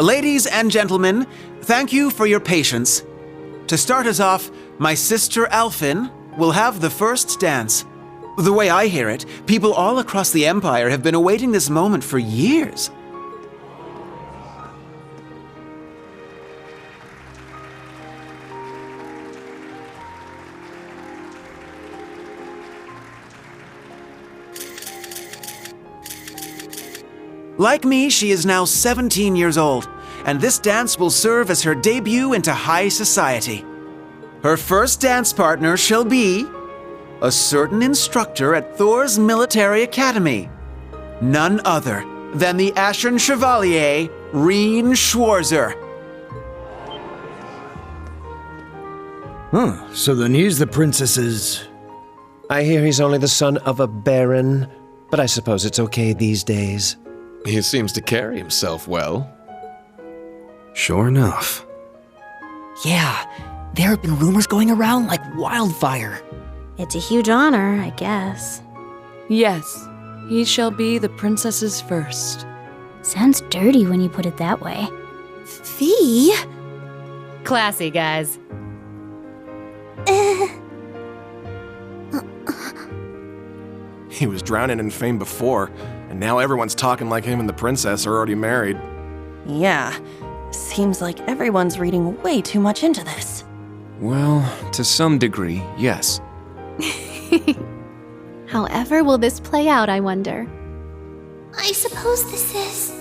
Ladies and gentlemen, thank you for your patience. To start us off, my sister Alphin will have the first dance. The way I hear it, people all across the Empire have been awaiting this moment for years. Like me, she is now 17 years old, and this dance will serve as her debut into high society. Her first dance partner shall be a certain instructor at Thor's military academy, none other than the Ashen Chevalier, Reen Schwarzer. So then he's the princess's... I hear he's only the son of a baron, but I suppose it's okay these days. He seems to carry himself well. Sure enough. Yeah, there have been rumors going around like wildfire. It's a huge honor, I guess. Yes, he shall be the princess's first. Sounds dirty when you put it that way. Fee? Classy, guys. He was drowning in fame before, and now everyone's talking like him and the princess are already married. Yeah, seems like everyone's reading way too much into this. Well, to some degree, yes. However will this play out, I wonder? I suppose this is...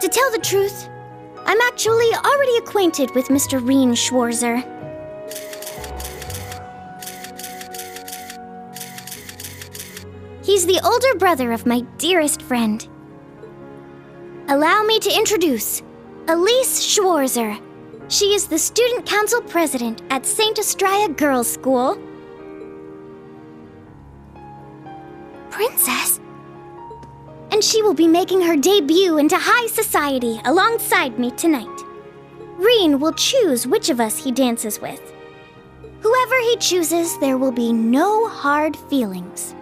To tell the truth, I'm actually already acquainted with Mr. Reen Schwarzer. He's the older brother of my dearest friend. Allow me to introduce Elise Schwarzer. She is the student council president at St. Estrella Girls' School. Princess? And she will be making her debut into high society alongside me tonight. Reen will choose which of us he dances with. Whoever he chooses, there will be no hard feelings.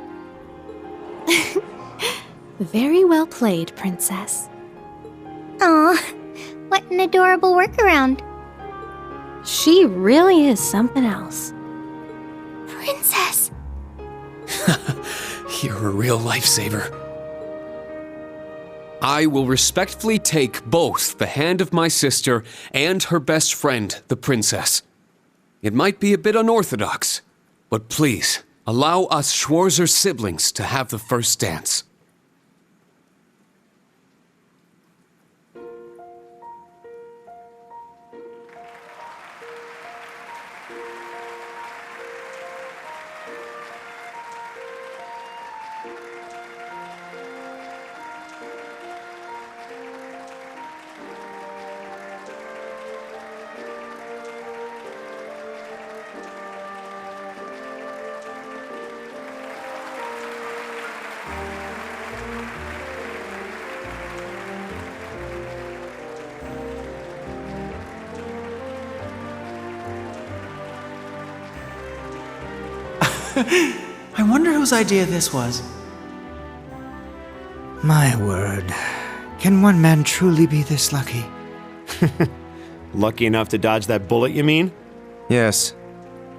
Very well played, Princess. Aw, what an adorable workaround. She really is something else. Princess! You're a real lifesaver. I will respectfully take both the hand of my sister and her best friend, the princess. It might be a bit unorthodox, but please, allow us Schwarzer siblings to have the first dance. I wonder whose idea this was. My word. Can one man truly be this lucky? Lucky enough to dodge that bullet, you mean? Yes.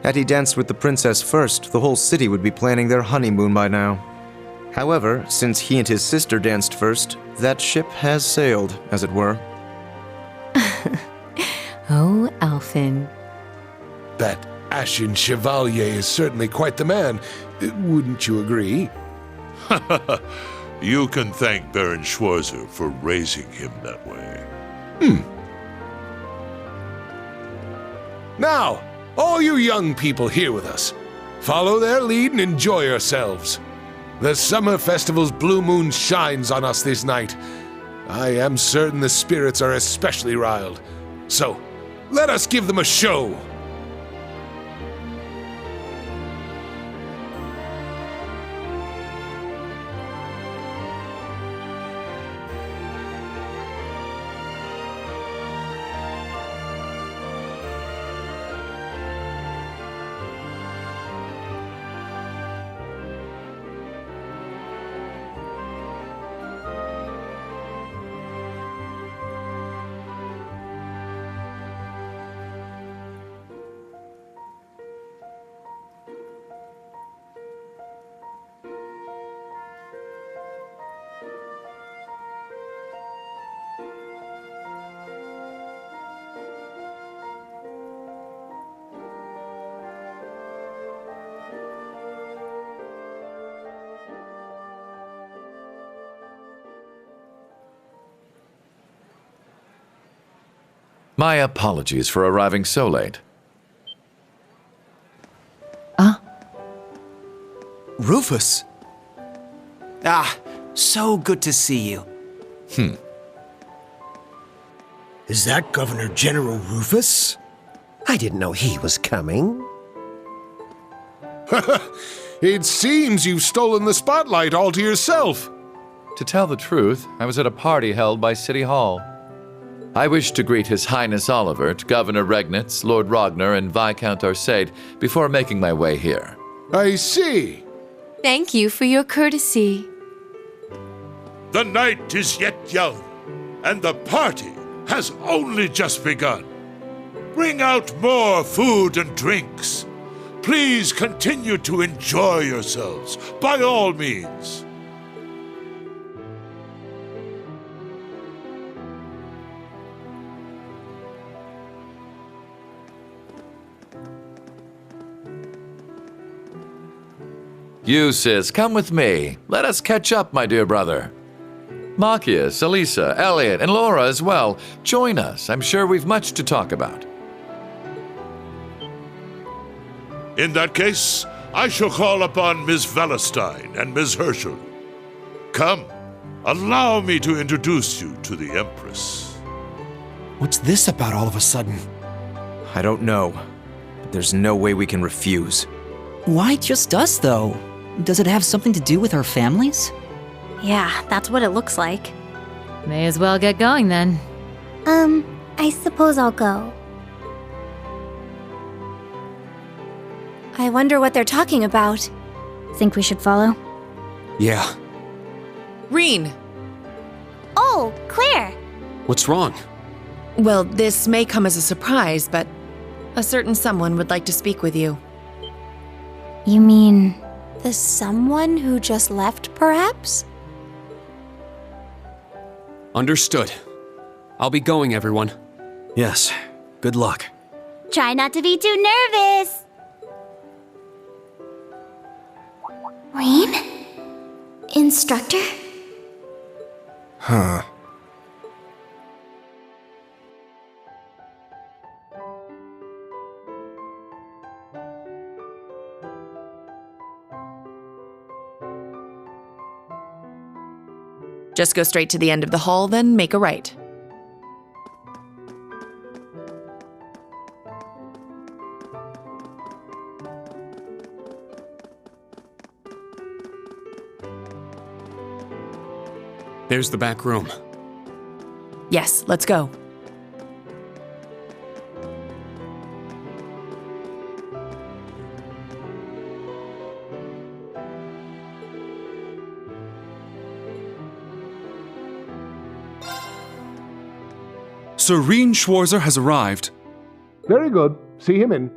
Had he danced with the princess first, the whole city would be planning their honeymoon by now. However, since he and his sister danced first, that ship has sailed, as it were. Oh, Alphin. That Ashen Chevalier is certainly quite the man. Wouldn't you agree? You can thank Baron Schwarzer for raising him that way. Now, all you young people here with us, follow their lead and enjoy yourselves. The summer festival's blue moon shines on us this night. I am certain the spirits are especially riled. So, let us give them a show. My apologies for arriving so late. Rufus! Ah, so good to see you. Is that Governor General Rufus? I didn't know he was coming. It seems you've stolen the spotlight all to yourself. To tell the truth, I was at a party held by City Hall. I wish to greet His Highness Olivert, Governor Regnitz, Lord Ragnar, and Viscount Arsaid before making my way here. I see. Thank you for your courtesy. The night is yet young, and the party has only just begun. Bring out more food and drinks. Please continue to enjoy yourselves, by all means. Eustace, come with me. Let us catch up, my dear brother. Marcius, Elisa, Elliot, and Laura as well. Join us. I'm sure we've much to talk about. In that case, I shall call upon Ms. Valestein and Ms. Herschel. Come, allow me to introduce you to the Empress. What's this about all of a sudden? I don't know, but there's no way we can refuse. Why just us, though? Does it have something to do with our families? Yeah, that's what it looks like. May as well get going then. I suppose I'll go. I wonder what they're talking about. Think we should follow? Yeah. Reen! Oh, Claire! What's wrong? Well, this may come as a surprise, but a certain someone would like to speak with you. You mean... The someone who just left, perhaps? Understood. I'll be going, everyone. Yes. Good luck. Try not to be too nervous! Reen? Instructor? Huh. Just go straight to the end of the hall, then make a right. There's the back room. Yes, let's go. Sir Reen Schwarzer has arrived. Very good. See him in.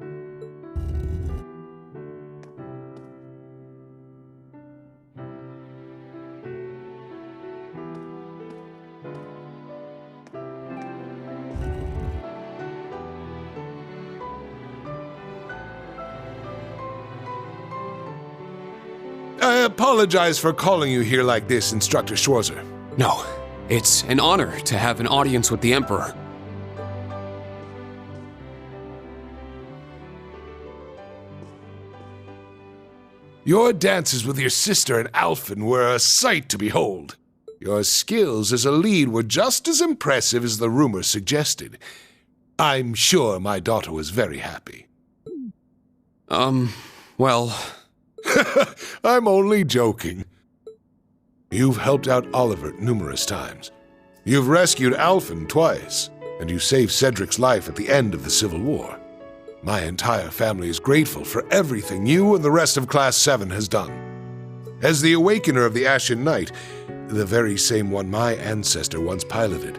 I apologize for calling you here like this, Instructor Schwarzer. No, it's an honor to have an audience with the Emperor. Your dances with your sister and Alphen were a sight to behold. Your skills as a lead were just as impressive as the rumors suggested. I'm sure my daughter was very happy. Well... I'm only joking. You've helped out Olivert numerous times. You've rescued Alphen twice, and you saved Cedric's life at the end of the Civil War. My entire family is grateful for everything you and the rest of Class 7 has done. As the Awakener of the Ashen Knight, the very same one my ancestor once piloted,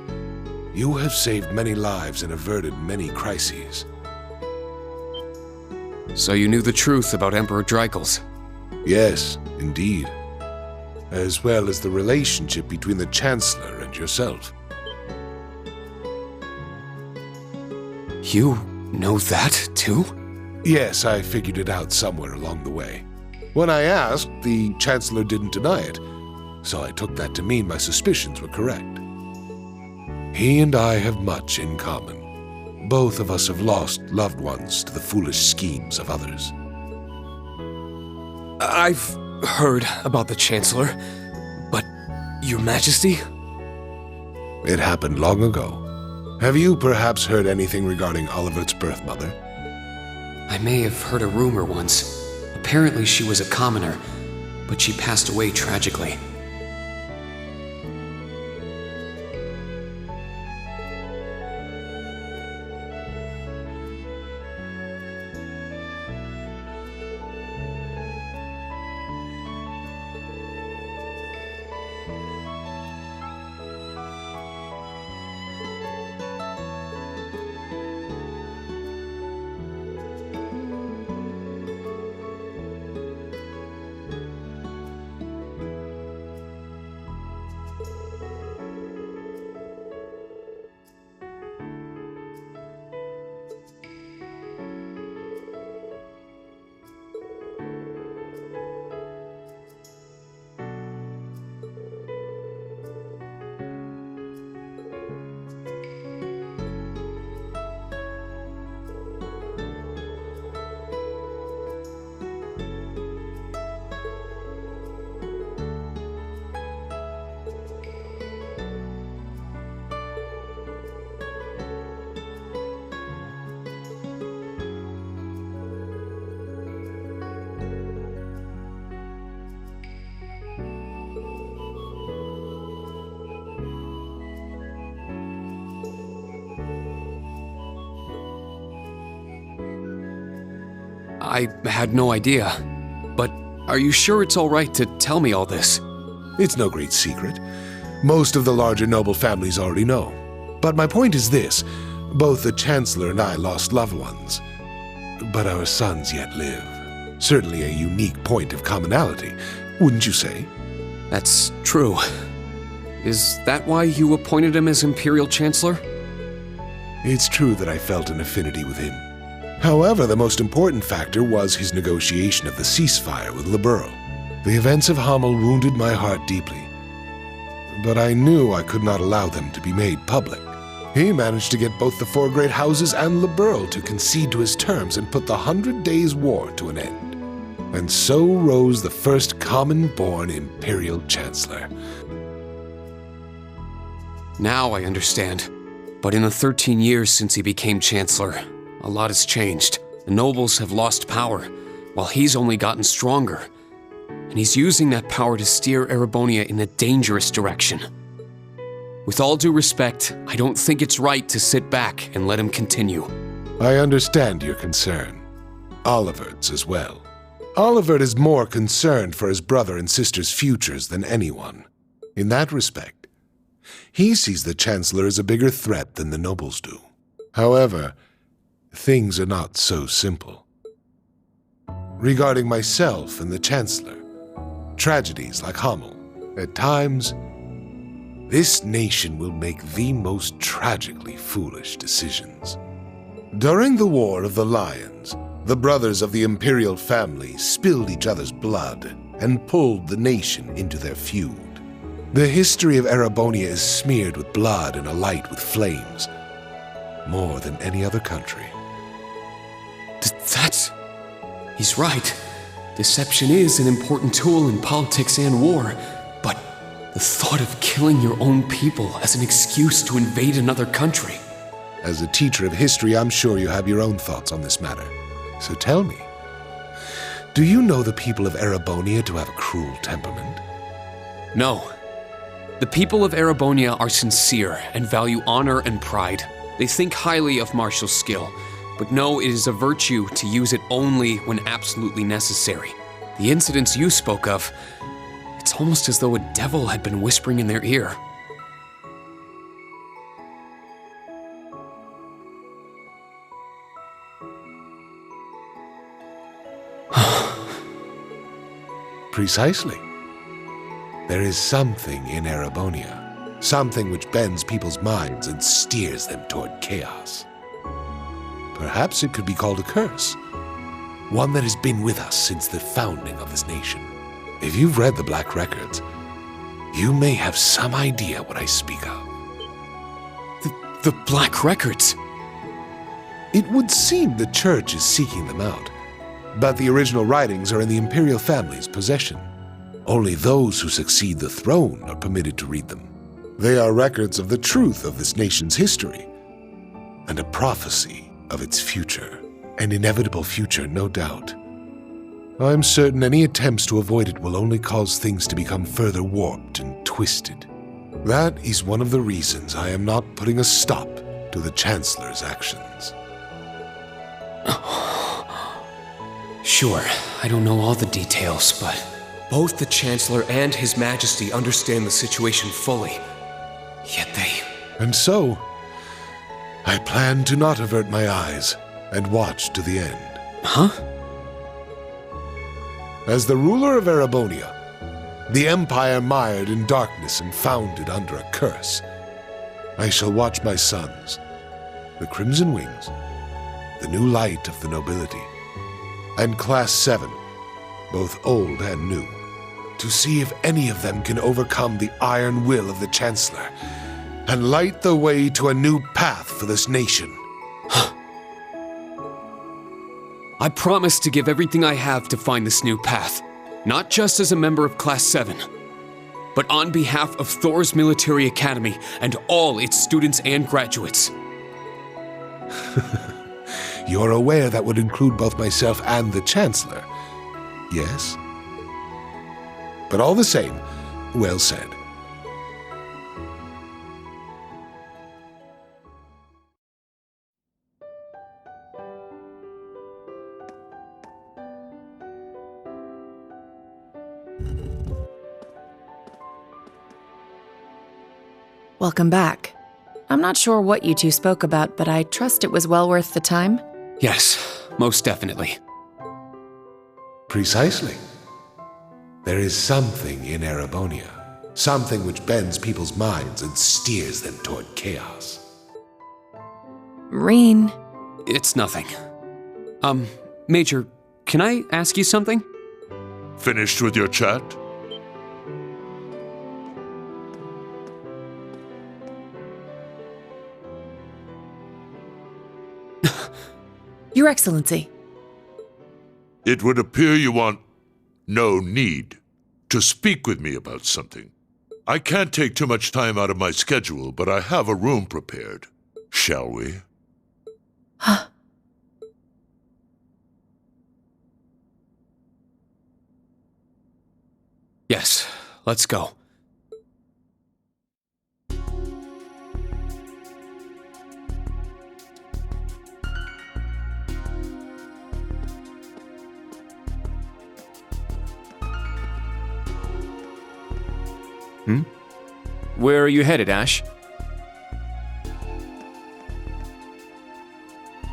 you have saved many lives and averted many crises. So you knew the truth about Emperor Dreikels? Yes, indeed. As well as the relationship between the Chancellor and yourself. You know that, too? Yes, I figured it out somewhere along the way. When I asked, the Chancellor didn't deny it, so I took that to mean my suspicions were correct. He and I have much in common. Both of us have lost loved ones to the foolish schemes of others. I've heard about the Chancellor, but Your Majesty? It happened long ago. Have you perhaps heard anything regarding Olivert's birth mother? I may have heard a rumor once. Apparently she was a commoner, but she passed away tragically. I had no idea. But are you sure it's all right to tell me all this? It's no great secret. Most of the larger noble families already know. But my point is this. Both the Chancellor and I lost loved ones. But our sons yet live. Certainly a unique point of commonality, wouldn't you say? That's true. Is that why you appointed him as Imperial Chancellor? It's true that I felt an affinity with him. However, the most important factor was his negotiation of the ceasefire with Liberl. The events of Hamel wounded my heart deeply, but I knew I could not allow them to be made public. He managed to get both the four great houses and Liberl to concede to his terms and put the 100 Days' War to an end. And so rose the first common-born Imperial Chancellor. Now I understand. But in the 13 years since he became Chancellor, a lot has changed. The nobles have lost power, while he's only gotten stronger. And he's using that power to steer Erebonia in a dangerous direction. With all due respect, I don't think it's right to sit back and let him continue. I understand your concern. Olivert's as well. Olivert is more concerned for his brother and sister's futures than anyone. In that respect, he sees the Chancellor as a bigger threat than the nobles do. However, things are not so simple. Regarding myself and the Chancellor, tragedies like Hamel, at times, this nation will make the most tragically foolish decisions. During the War of the Lions, the brothers of the imperial family spilled each other's blood and pulled the nation into their feud. The history of Erebonia is smeared with blood and alight with flames, more than any other country. He's right. Deception is an important tool in politics and war, but the thought of killing your own people as an excuse to invade another country. As a teacher of history, I'm sure you have your own thoughts on this matter. So tell me, do you know the people of Erebonia to have a cruel temperament? No. The people of Erebonia are sincere and value honor and pride. They think highly of martial skill, but know it is a virtue to use it only when absolutely necessary. The incidents you spoke of, it's almost as though a devil had been whispering in their ear. Precisely. There is something in Erebonia, something which bends people's minds and steers them toward chaos. Perhaps it could be called a curse, one that has been with us since the founding of this nation. If you've read the Black Records, you may have some idea what I speak of. The Black Records? It would seem the church is seeking them out, but the original writings are in the imperial family's possession. Only those who succeed the throne are permitted to read them. They are records of the truth of this nation's history, and a prophecy of its future. An inevitable future, no doubt. I'm certain any attempts to avoid it will only cause things to become further warped and twisted. That is one of the reasons I am not putting a stop to the Chancellor's actions. Sure, I don't know all the details, but both the Chancellor and His Majesty understand the situation fully. Yet they... And so, I plan to not avert my eyes and watch to the end. Huh? As the ruler of Erebonia, the empire mired in darkness and founded under a curse, I shall watch my sons, the Crimson Wings, the new light of the nobility, and Class 7, both old and new, to see if any of them can overcome the iron will of the Chancellor and light the way to a new path for this nation. I promise to give everything I have to find this new path, not just as a member of Class 7, but on behalf of Thor's Military Academy and all its students and graduates. You're aware that would include both myself and the Chancellor, yes? But all the same, well said. Welcome back. I'm not sure what you two spoke about, but I trust it was well worth the time. Yes, most definitely. Precisely. There is something in Erebonia, something which bends people's minds and steers them toward chaos. Reen. It's nothing. Major, can I ask you something? Finished with your chat? Your Excellency. It would appear you want no need to speak with me about something. I can't take too much time out of my schedule, but I have a room prepared. Shall we? Huh? Yes, let's go. Where are you headed, Ash?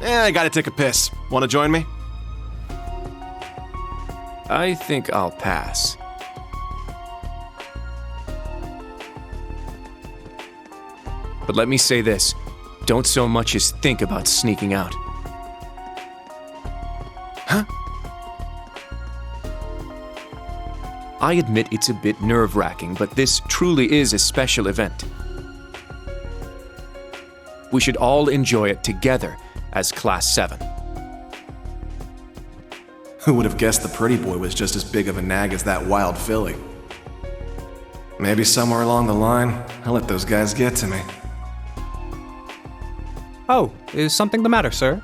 I gotta take a piss. Wanna join me? I think I'll pass. But let me say this. Don't so much as think about sneaking out. Huh? I admit it's a bit nerve-wracking, but this truly is a special event. We should all enjoy it together as Class 7. Who would have guessed the pretty boy was just as big of a nag as that wild filly? Maybe somewhere along the line, I'll let those guys get to me. Oh, is something the matter, sir?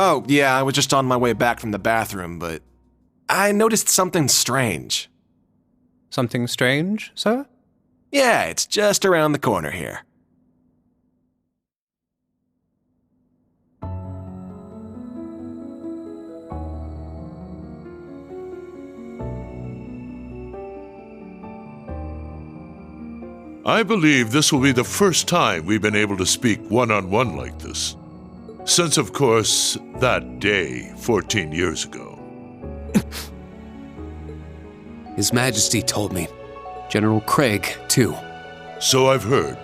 Oh, yeah, I was just on my way back from the bathroom, but I noticed something strange. Something strange, sir? Yeah, it's just around the corner here. I believe this will be the first time we've been able to speak one-on-one like this. Since, of course, that day 14 years ago. His Majesty told me. General Craig, too. So I've heard.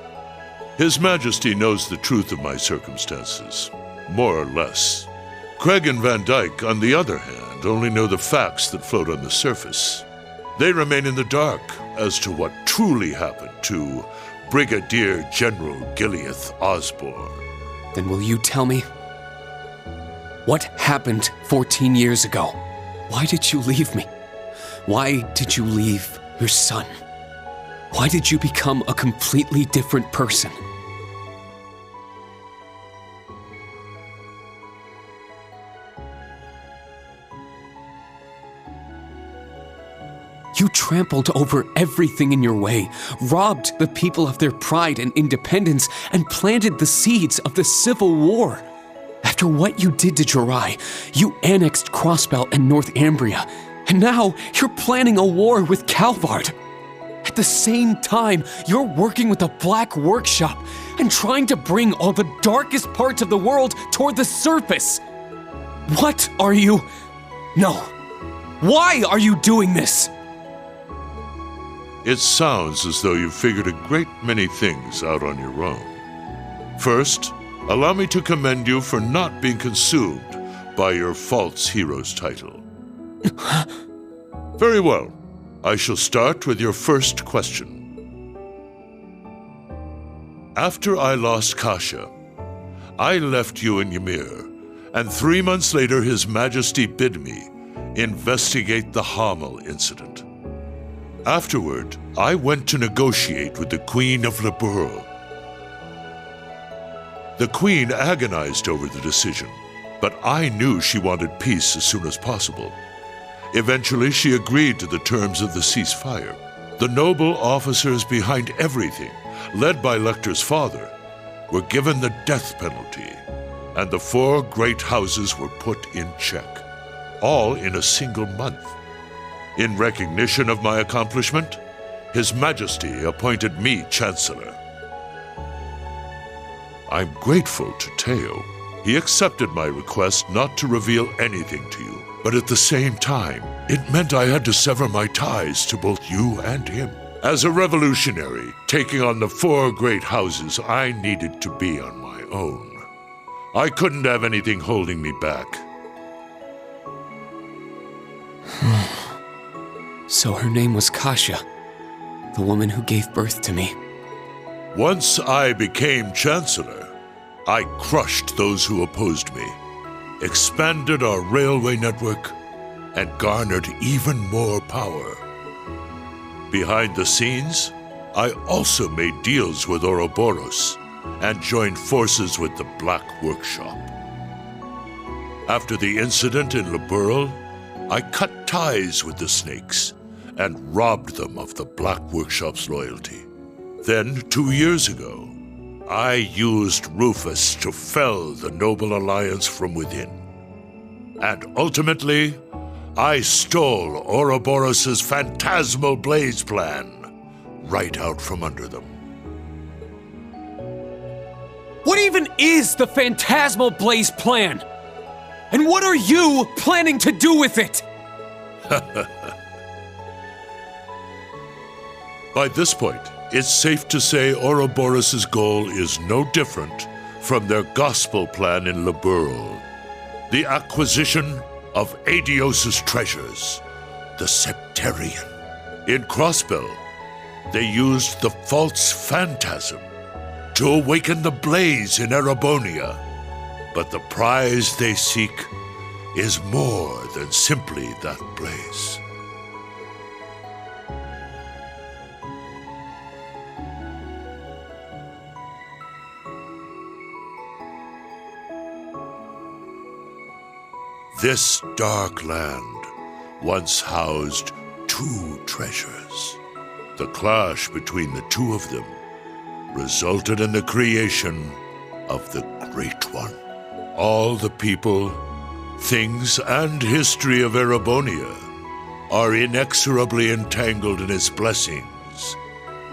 His Majesty knows the truth of my circumstances, more or less. Craig and Van Dyke, on the other hand, only know the facts that float on the surface. They remain in the dark, as to what truly happened to Brigadier General Gileath Osborne. Then will you tell me? What happened 14 years ago? Why did you leave me? Why did you leave your son? Why did you become a completely different person? You trampled over everything in your way, robbed the people of their pride and independence, and planted the seeds of the Civil War. After what you did to Jirai, you annexed Crossbell and Northumbria, and now you're planning a war with Calvard. At the same time, you're working with the Black Workshop and trying to bring all the darkest parts of the world toward the surface. What are you... No. Why are you doing this? It sounds as though you've figured a great many things out on your own. First, allow me to commend you for not being consumed by your false hero's title. Very well. I shall start with your first question. After I lost Kasha, I left you in Ymir, and 3 months later His Majesty bid me investigate the Hamel incident. Afterward, I went to negotiate with the Queen of Liberl. The Queen agonized over the decision, but I knew she wanted peace as soon as possible. Eventually, she agreed to the terms of the ceasefire. The noble officers behind everything, led by Lecter's father, were given the death penalty, and the 4 great houses were put in check, all in a single month. In recognition of my accomplishment, His Majesty appointed me Chancellor. I'm grateful to Teo. He accepted my request not to reveal anything to you, but at the same time, it meant I had to sever my ties to both you and him. As a revolutionary, taking on the 4 great houses, I needed to be on my own. I couldn't have anything holding me back. So her name was Kasha, the woman who gave birth to me. Once I became Chancellor, I crushed those who opposed me, expanded our railway network, and garnered even more power. Behind the scenes, I also made deals with Ouroboros and joined forces with the Black Workshop. After the incident in Liberl, I cut ties with the Snakes and robbed them of the Black Workshop's loyalty. Then, 2 years ago, I used Rufus to fell the Noble Alliance from within. And ultimately, I stole Ouroboros' phantasmal blaze plan right out from under them. What even is the Phantasmal Blaze plan? And what are you planning to do with it? By this point, it's safe to say Ouroboros' goal is no different from their gospel plan in Liberl. The acquisition of Adios' treasures, the Septarian. In Crossbell, they used the false phantasm to awaken the blaze in Erebonia. But the prize they seek is more than simply that blaze. This dark land once housed 2 treasures. The clash between the 2 of them resulted in the creation of the Great One. All the people, things, and history of Erebonia are inexorably entangled in its blessings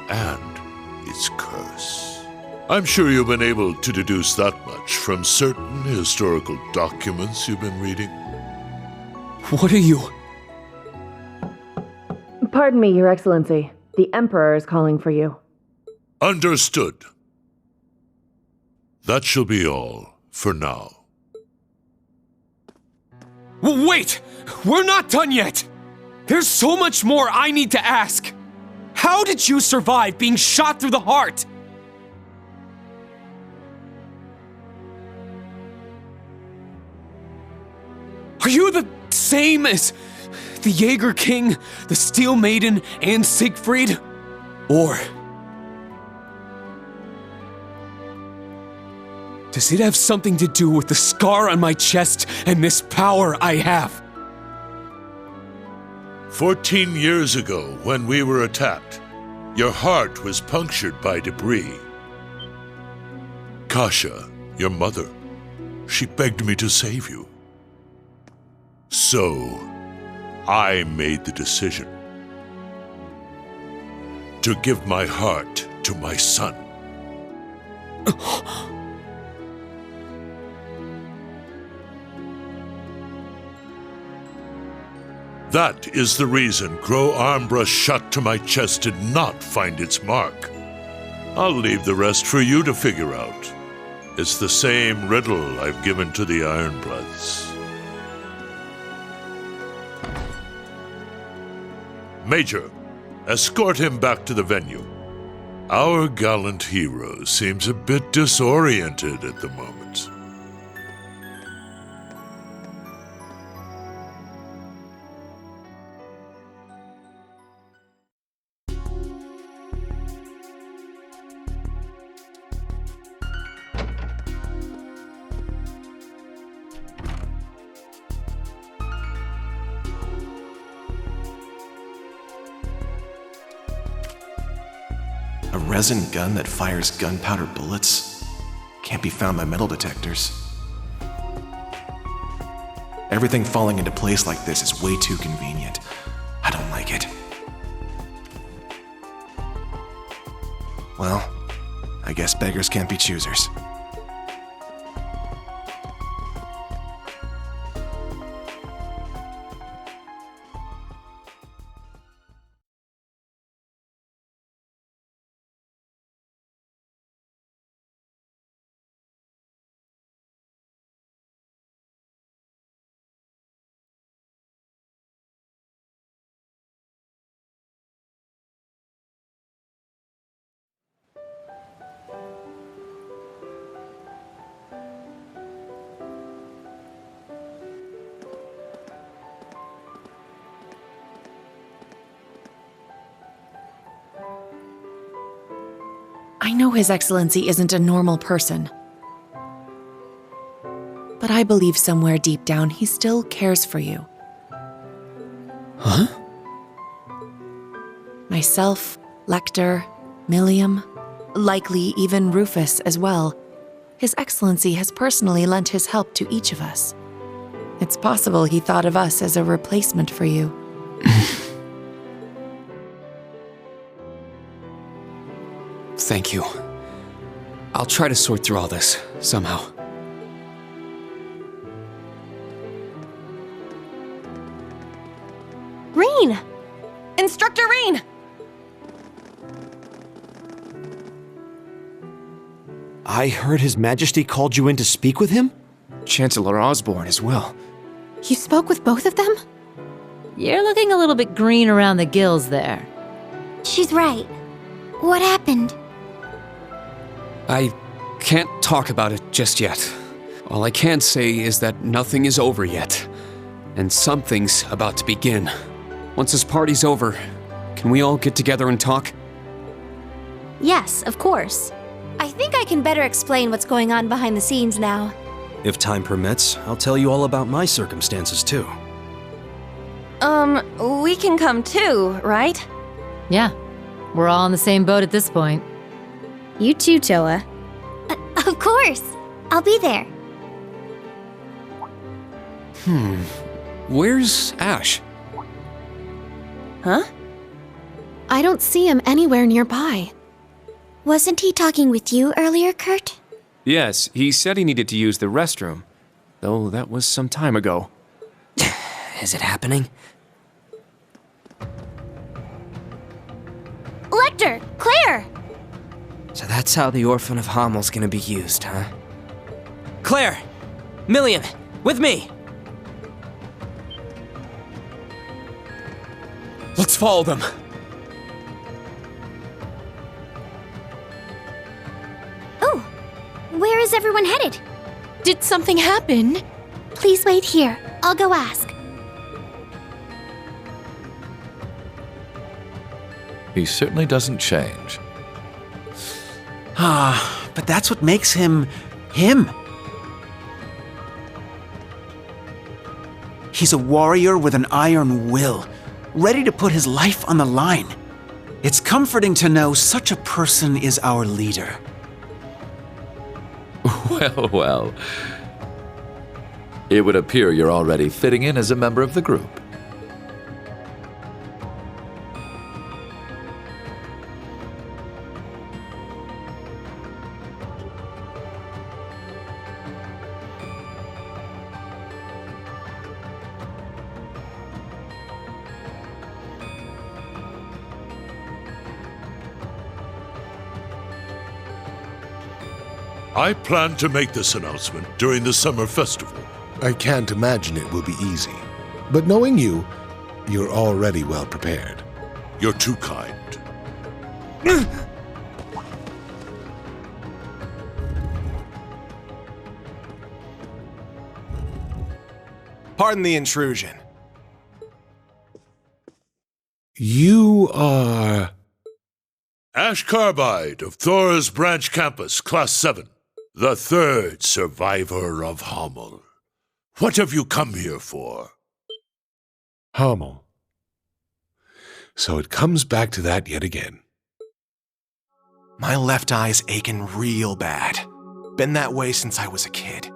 and its curse. I'm sure you've been able to deduce that much from certain historical documents you've been reading. What are you? Pardon me, Your Excellency. The Emperor is calling for you. Understood. That shall be all for now. Wait! We're not done yet! There's so much more I need to ask! How did you survive being shot through the heart? Are you the same as the Jaeger King, the Steel Maiden, and Siegfried? Or does it have something to do with the scar on my chest and this power I have? 14 years ago, when we were attacked, your heart was punctured by debris. Kasha, your mother, she begged me to save you. So, I made the decision to give my heart to my son. That is the reason Crow Armbrush shot to my chest did not find its mark. I'll leave the rest for you to figure out. It's the same riddle I've given to the Ironbloods. Major, escort him back to the venue. Our gallant hero seems a bit disoriented at the moment. A resin gun that fires gunpowder bullets? Can't be found by metal detectors. Everything falling into place like this is way too convenient. I don't like it. Well, I guess beggars can't be choosers. I know His Excellency isn't a normal person. But I believe somewhere deep down he still cares for you. Huh? Myself, Lecter, Milliam, likely even Rufus as well. His Excellency has personally lent his help to each of us. It's possible he thought of us as a replacement for you. Thank you. I'll try to sort through all this, somehow. Reen! Instructor Reen! I heard His Majesty called you in to speak with him? Chancellor Osborne as well. You spoke with both of them? You're looking a little bit green around the gills there. She's right. What happened? I can't talk about it just yet. All I can say is that nothing is over yet, and something's about to begin. Once this party's over, can we all get together and talk? Yes, of course. I think I can better explain what's going on behind the scenes now. If time permits, I'll tell you all about my circumstances too. We can come too, right? Yeah, we're all in the same boat at this point. You too, Toa. Of course. I'll be there. Where's Ash? Huh? I don't see him anywhere nearby. Wasn't he talking with you earlier, Kurt? Yes, he said he needed to use the restroom, though that was some time ago. Is it happening? Lecter! Claire! So that's how the Orphan of Hommel's gonna be used, huh? Claire! Milliam! With me! Let's follow them. is everyone headed? Did something happen? Please wait here. I'll go ask. He certainly doesn't change. But that's what makes him him. He's a warrior with an iron will, ready to put his life on the line. It's comforting to know such a person is our leader. Well, well. It would appear you're already fitting in as a member of the group. I plan to make this announcement during the summer festival. I can't imagine it will be easy. But knowing you, you're already well prepared. You're too kind. Pardon the intrusion. You are... Ash Carbide of Thor's Branch Campus, Class 7. The third survivor of Hamel. What have you come here for? Hamel. So it comes back to that yet again. My left eye's aching real bad. Been that way since I was a kid.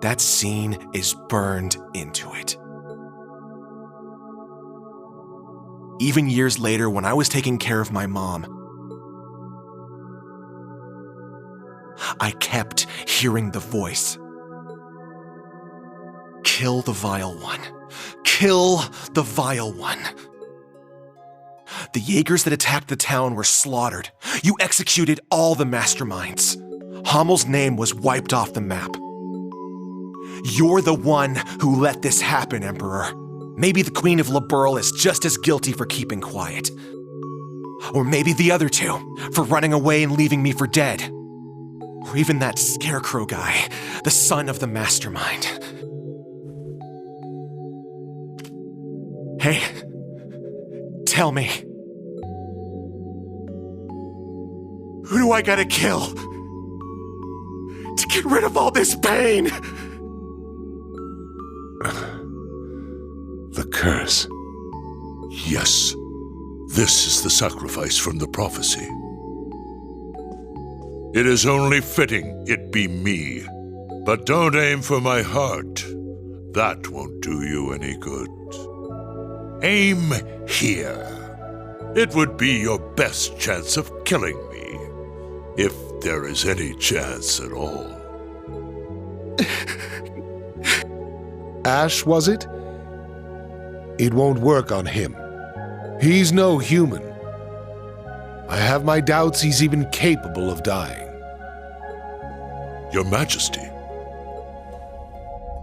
That scene is burned into it. Even years later, when I was taking care of my mom, I kept hearing the voice. Kill the vile one. Kill the vile one. The Jaegers that attacked the town were slaughtered. You executed all the masterminds. Hamel's name was wiped off the map. You're the one who let this happen, Emperor. Maybe the Queen of Liberl is just as guilty for keeping quiet. Or maybe the other two, for running away and leaving me for dead. Or even that scarecrow guy, the son of the mastermind. Hey, tell me. Who do I gotta kill to get rid of all this pain? The curse. Yes, this is the sacrifice from the prophecy. It is only fitting it be me. But don't aim for my heart. That won't do you any good. Aim here. It would be your best chance of killing me, if there is any chance at all. Ash, was it? It won't work on him. He's no human. I have my doubts he's even capable of dying. Your Majesty.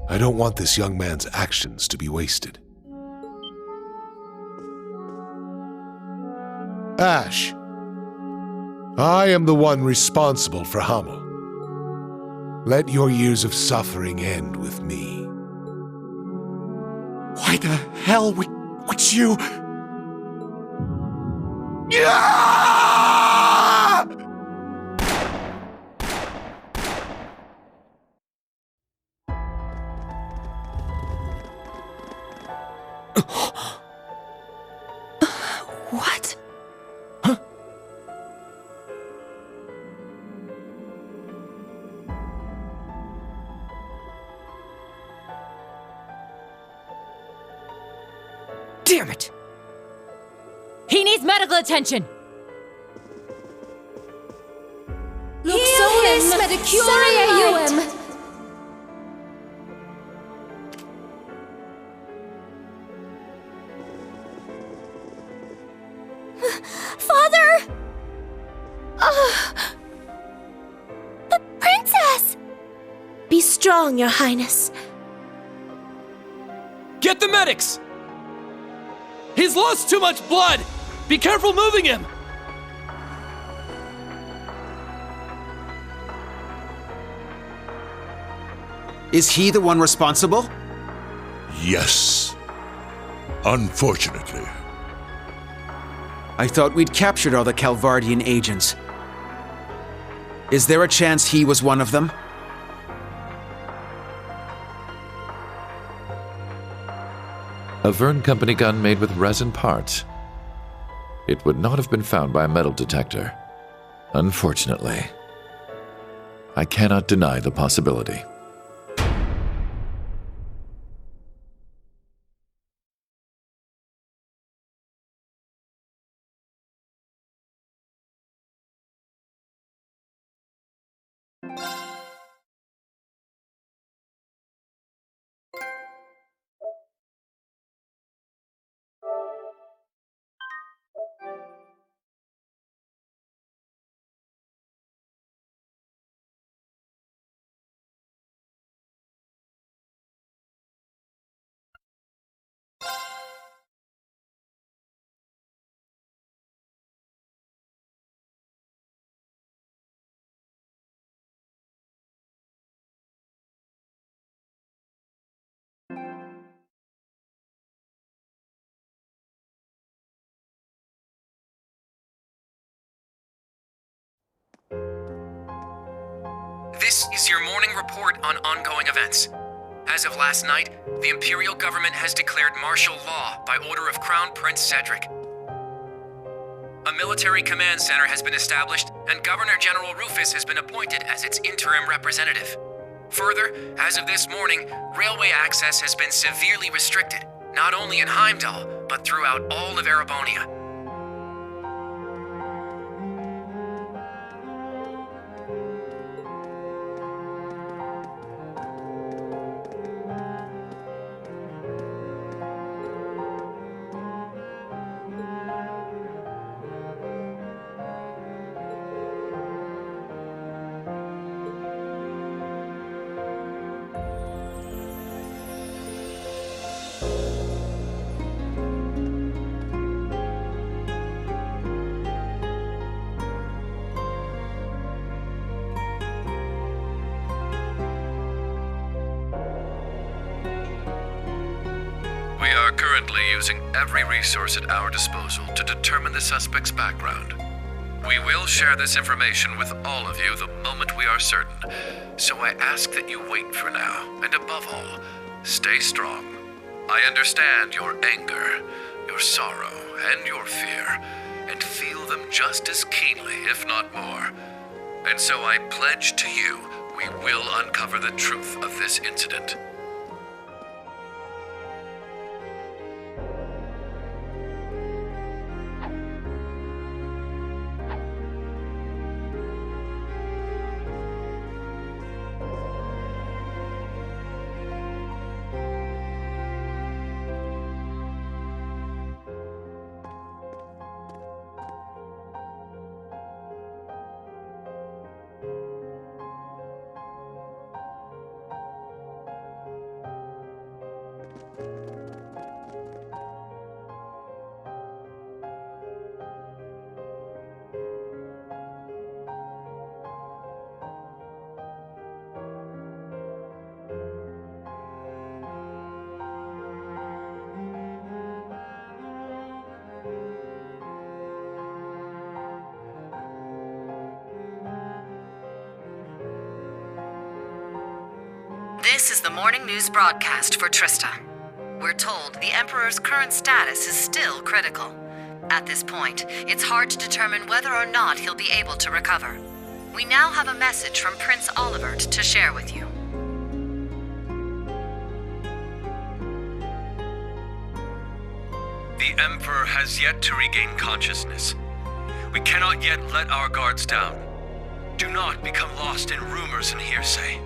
I don't want this young man's actions to be wasted. Ash, I am the one responsible for Hamel. Let your years of suffering end with me. Why the hell would you... What? Huh? Damn it! He needs medical attention! Luxonis medicure eum. Father! The princess! Be strong, Your Highness. Get the medics! He's lost too much blood! Be careful moving him! Is he the one responsible? Yes. Unfortunately. I thought we'd captured all the Calvardian agents. Is there a chance he was one of them? A Verne Company gun made with resin parts. It would not have been found by a metal detector. Unfortunately. I cannot deny the possibility. This is your morning report on ongoing events. As of last night, the Imperial government has declared martial law by order of Crown Prince Cedric. A military command center has been established, and Governor General Rufus has been appointed as its interim representative. Further, as of this morning, railway access has been severely restricted, not only in Heimdall, but throughout all of Erebonia. We are currently using every resource at our disposal to determine the suspect's background. We will share this information with all of you the moment we are certain, so I ask that you wait for now, and above all, stay strong. I understand your anger, your sorrow, and your fear, and feel them just as keenly, if not more. And so I pledge to you, we will uncover the truth of this incident. This is the morning news broadcast for Trista. We're told the Emperor's current status is still critical. At this point, it's hard to determine whether or not he'll be able to recover. We now have a message from Prince Olivert to share with you. The Emperor has yet to regain consciousness. We cannot yet let our guards down. Do not become lost in rumors and hearsay.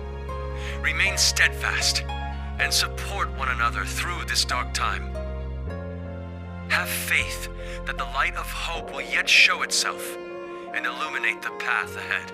Remain steadfast and support one another through this dark time. Have faith that the light of hope will yet show itself and illuminate the path ahead.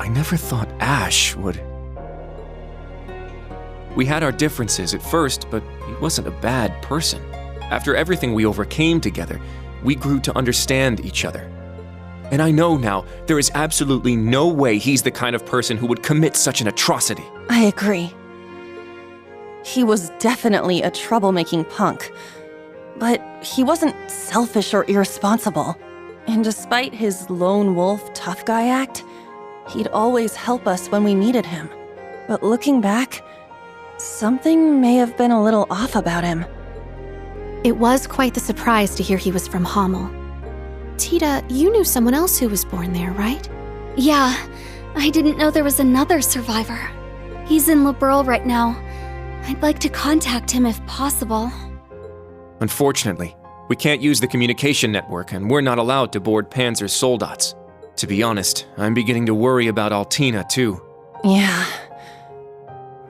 I never thought Ash would... We had our differences at first, but he wasn't a bad person. After everything we overcame together, we grew to understand each other. And I know now there is absolutely no way he's the kind of person who would commit such an atrocity. I agree. He was definitely a troublemaking punk, but he wasn't selfish or irresponsible. And despite his lone wolf tough guy act, he'd always help us when we needed him. But looking back, something may have been a little off about him. It was quite the surprise to hear he was from Hamel. Tita, you knew someone else who was born there, right? Yeah, I didn't know there was another survivor. He's in Liberl right now. I'd like to contact him if possible. Unfortunately, we can't use the communication network, and we're not allowed to board Panzer's soldats. To be honest, I'm beginning to worry about Altina, too. Yeah.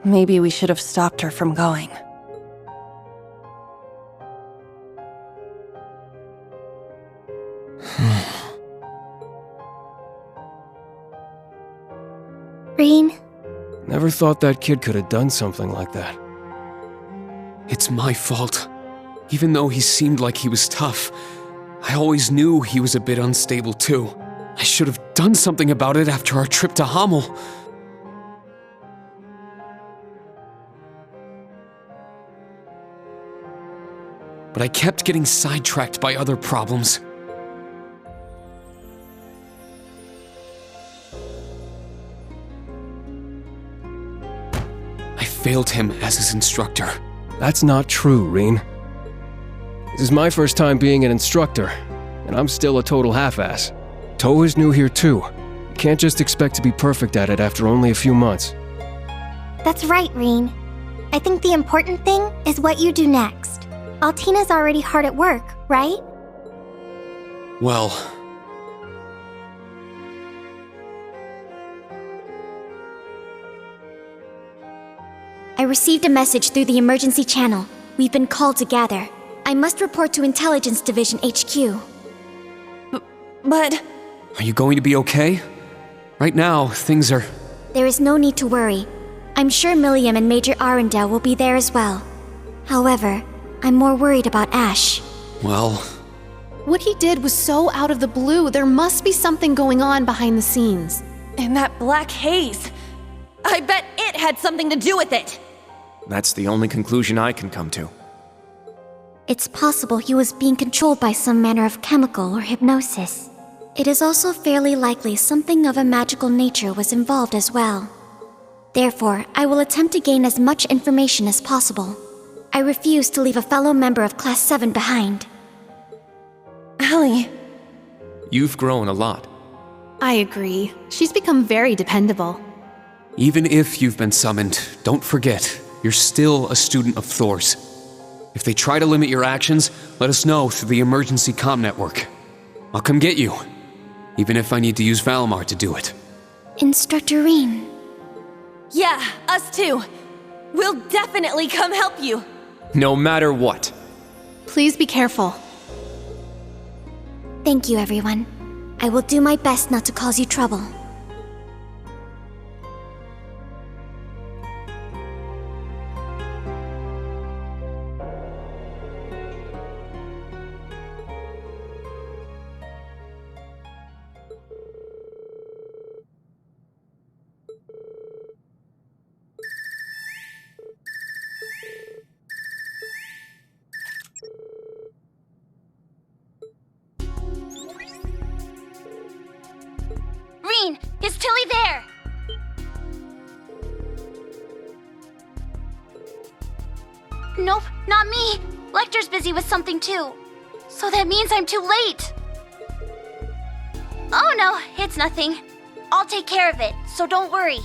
Maybe we should have stopped her from going. Reen? Never thought that kid could have done something like that. It's my fault. Even though he seemed like he was tough, I always knew he was a bit unstable too. I should have done something about it after our trip to Hamel. But I kept getting sidetracked by other problems. I failed him as his instructor. That's not true, Reen. This is my first time being an instructor, and I'm still a total half-ass. Toa is new here too. You can't just expect to be perfect at it after only a few months. That's right, Reen. I think the important thing is what you do next. Altina's already hard at work, right? Well... I received a message through the emergency channel. We've been called to gather. I must report to Intelligence Division HQ. But... Are you going to be okay? Right now, things are... There is no need to worry. I'm sure Milliam and Major Arundel will be there as well. However, I'm more worried about Ash. Well... What he did was so out of the blue. There must be something going on behind the scenes. And that black haze. I bet it had something to do with it. That's the only conclusion I can come to. It's possible he was being controlled by some manner of chemical or hypnosis. It is also fairly likely something of a magical nature was involved as well. Therefore, I will attempt to gain as much information as possible. I refuse to leave a fellow member of Class 7 behind. Allie. You've grown a lot. I agree. She's become very dependable. Even if you've been summoned, don't forget, you're still a student of Thor's. If they try to limit your actions, let us know through the emergency comm network. I'll come get you, even if I need to use Valmar to do it. Instructor Reen. Yeah, us too. We'll definitely come help you. No matter what. Please be careful. Thank you, everyone. I will do my best not to cause you trouble. Reen, is Tilly there? Nope, not me. Lecter's busy with something too. So that means I'm too late. Oh no, it's nothing. I'll take care of it, so don't worry.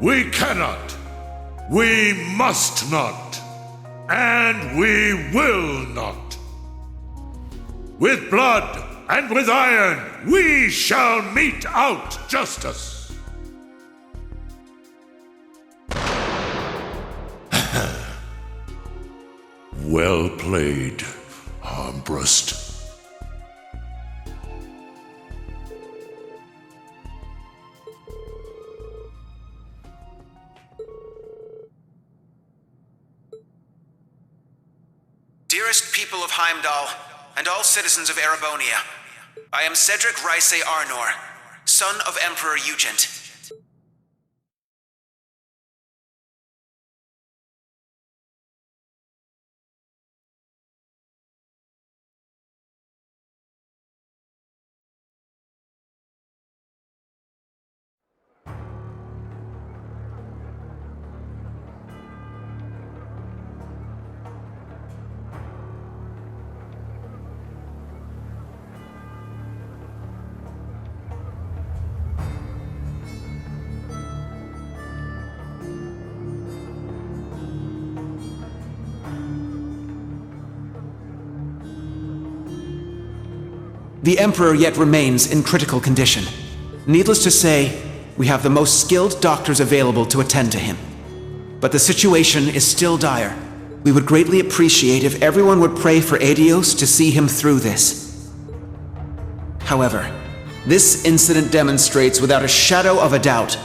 We cannot. We must not. And we will not. With blood and with iron, we shall mete out justice. Well played, Armbrust. Dearest people of Heimdall, and all citizens of Erebonia, I am Cedric Ryce Arnor, son of Emperor Eugent. The Emperor yet remains in critical condition. Needless to say, we have the most skilled doctors available to attend to him. But the situation is still dire. We would greatly appreciate if everyone would pray for Adios to see him through this. However, this incident demonstrates without a shadow of a doubt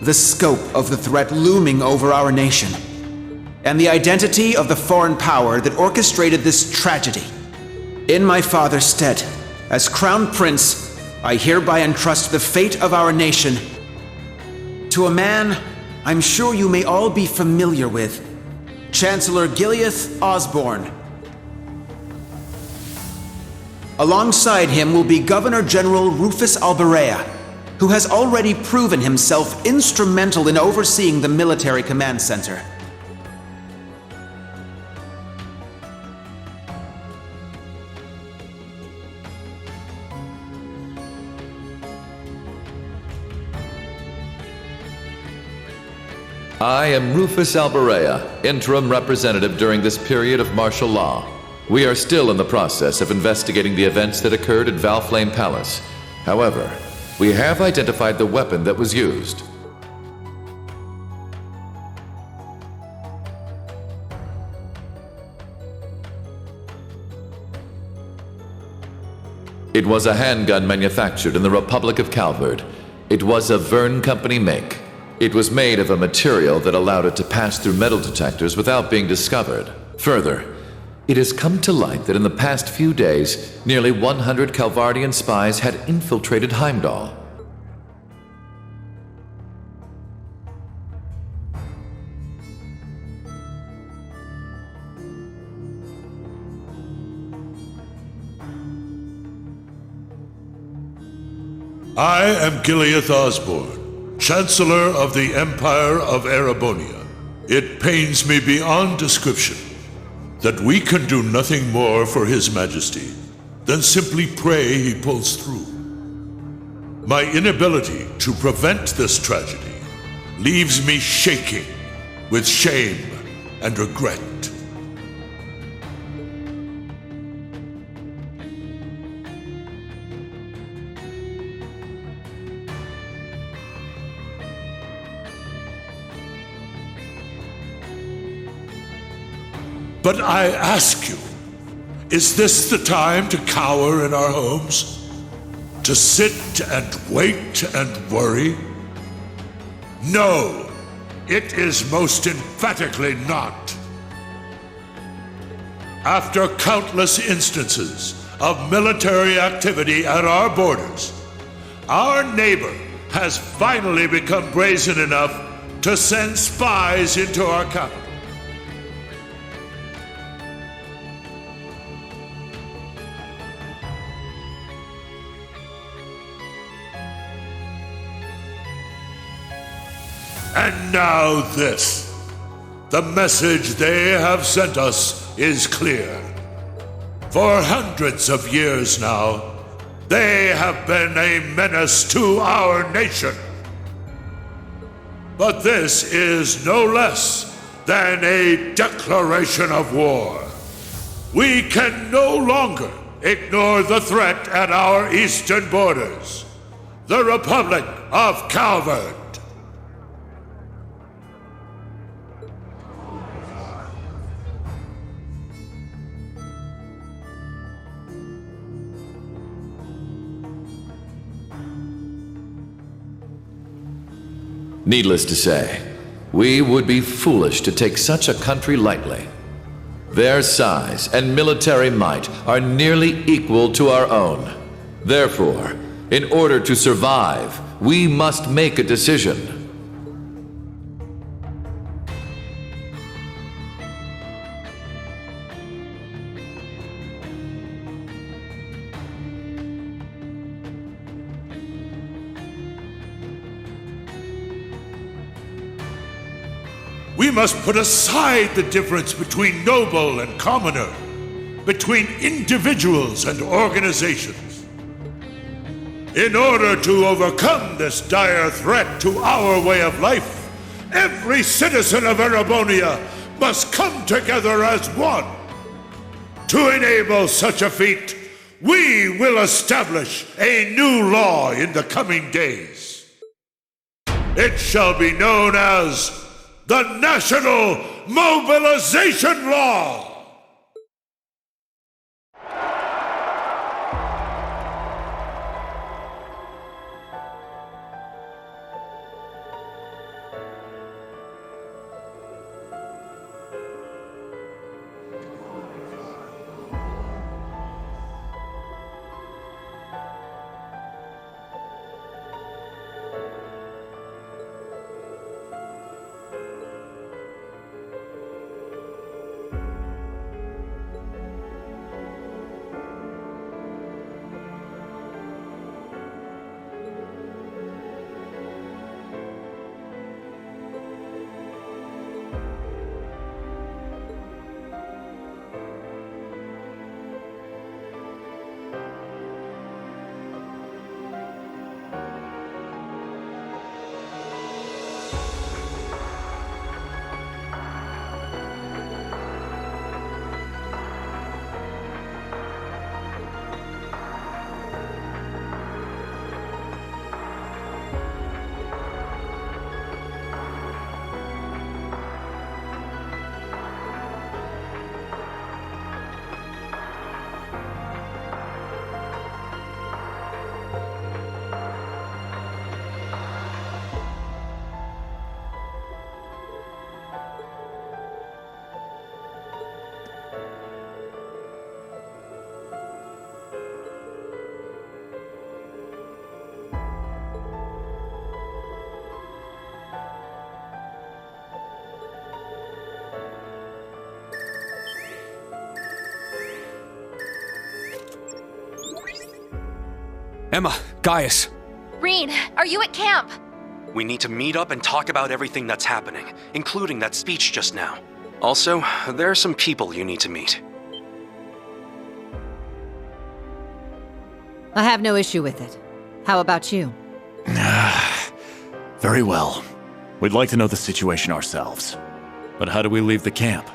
the scope of the threat looming over our nation, and the identity of the foreign power that orchestrated this tragedy. In my father's stead, as Crown Prince, I hereby entrust the fate of our nation to a man I'm sure you may all be familiar with, Chancellor Gileath Osborne. Alongside him will be Governor General Rufus Alberea, who has already proven himself instrumental in overseeing the military command center. I am Rufus Alberea, interim representative during this period of martial law. We are still in the process of investigating the events that occurred at Valflame Palace. However, we have identified the weapon that was used. It was a handgun manufactured in the Republic of Calvard. It was a Verne Company make. It was made of a material that allowed it to pass through metal detectors without being discovered. Further, it has come to light that in the past few days, nearly 100 Calvardian spies had infiltrated Heimdall. I am Gileath Osborne, Chancellor of the Empire of Erebonia. It pains me beyond description that we can do nothing more for His Majesty than simply pray he pulls through. My inability to prevent this tragedy leaves me shaking with shame and regret. But I ask you, is this the time to cower in our homes? To sit and wait and worry? No, it is most emphatically not. After countless instances of military activity at our borders, our neighbor has finally become brazen enough to send spies into our capital. And now this. The message they have sent us is clear. For hundreds of years now, they have been a menace to our nation. But this is no less than a declaration of war. We can no longer ignore the threat at our eastern borders. The Republic of Calvert. Needless to say, we would be foolish to take such a country lightly. Their size and military might are nearly equal to our own. Therefore, in order to survive, we must make a decision. We must put aside the difference between noble and commoner, between individuals and organizations. In order to overcome this dire threat to our way of life, every citizen of Erebonia must come together as one. To enable such a feat, we will establish a new law in the coming days. It shall be known as the National Mobilization Law! Emma, Gaius. Reen, are you at camp? We need to meet up and talk about everything that's happening, including that speech just now. Also, there are some people you need to meet. I have no issue with it. How about you? Very well. We'd like to know the situation ourselves. But how do we leave the camp?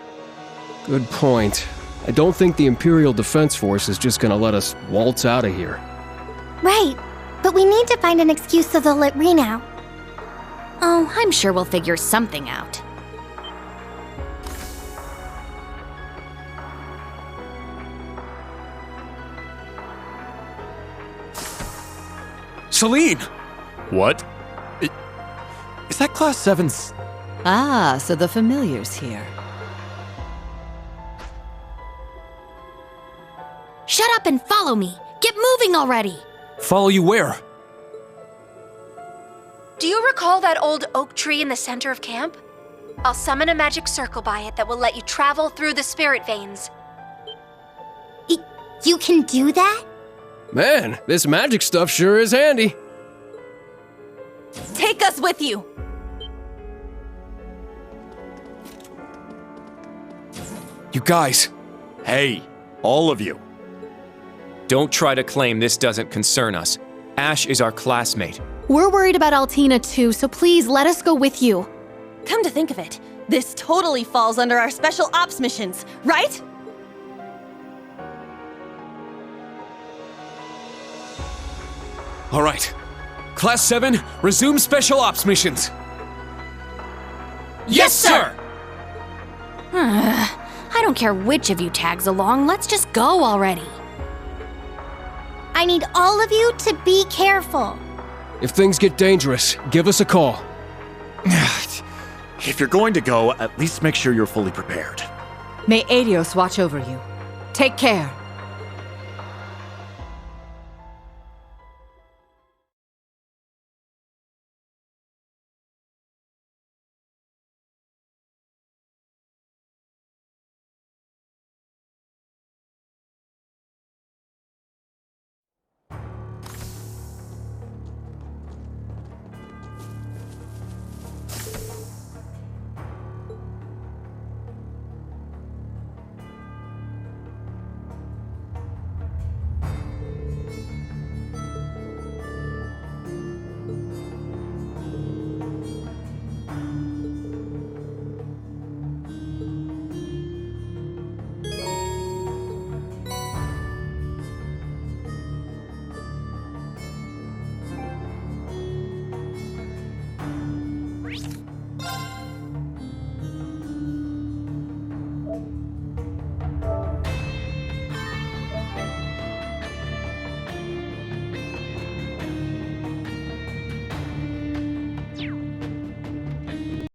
Good point. I don't think the Imperial Defense Force is just gonna let us waltz out of here. Right, but we need to find an excuse so they'll let Reen out. Oh, I'm sure we'll figure something out. Celine! What? Is that Class 7's... Ah, so the familiar's here. Shut up and follow me! Get moving already! Follow you where? Do you recall that old oak tree in the center of camp? I'll summon a magic circle by it that will let you travel through the spirit veins. You can do that? Man, this magic stuff sure is handy. Take us with you! You guys. Hey, all of you. Don't try to claim this doesn't concern us. Ash is our classmate. We're worried about Altina too, so please let us go with you. Come to think of it, this totally falls under our special ops missions, right? All right. Class 7, resume special ops missions. Yes, sir! I don't care which of you tags along, let's just go already. I need all of you to be careful. If things get dangerous, give us a call. If you're going to go, at least make sure you're fully prepared. May Adios watch over you. Take care.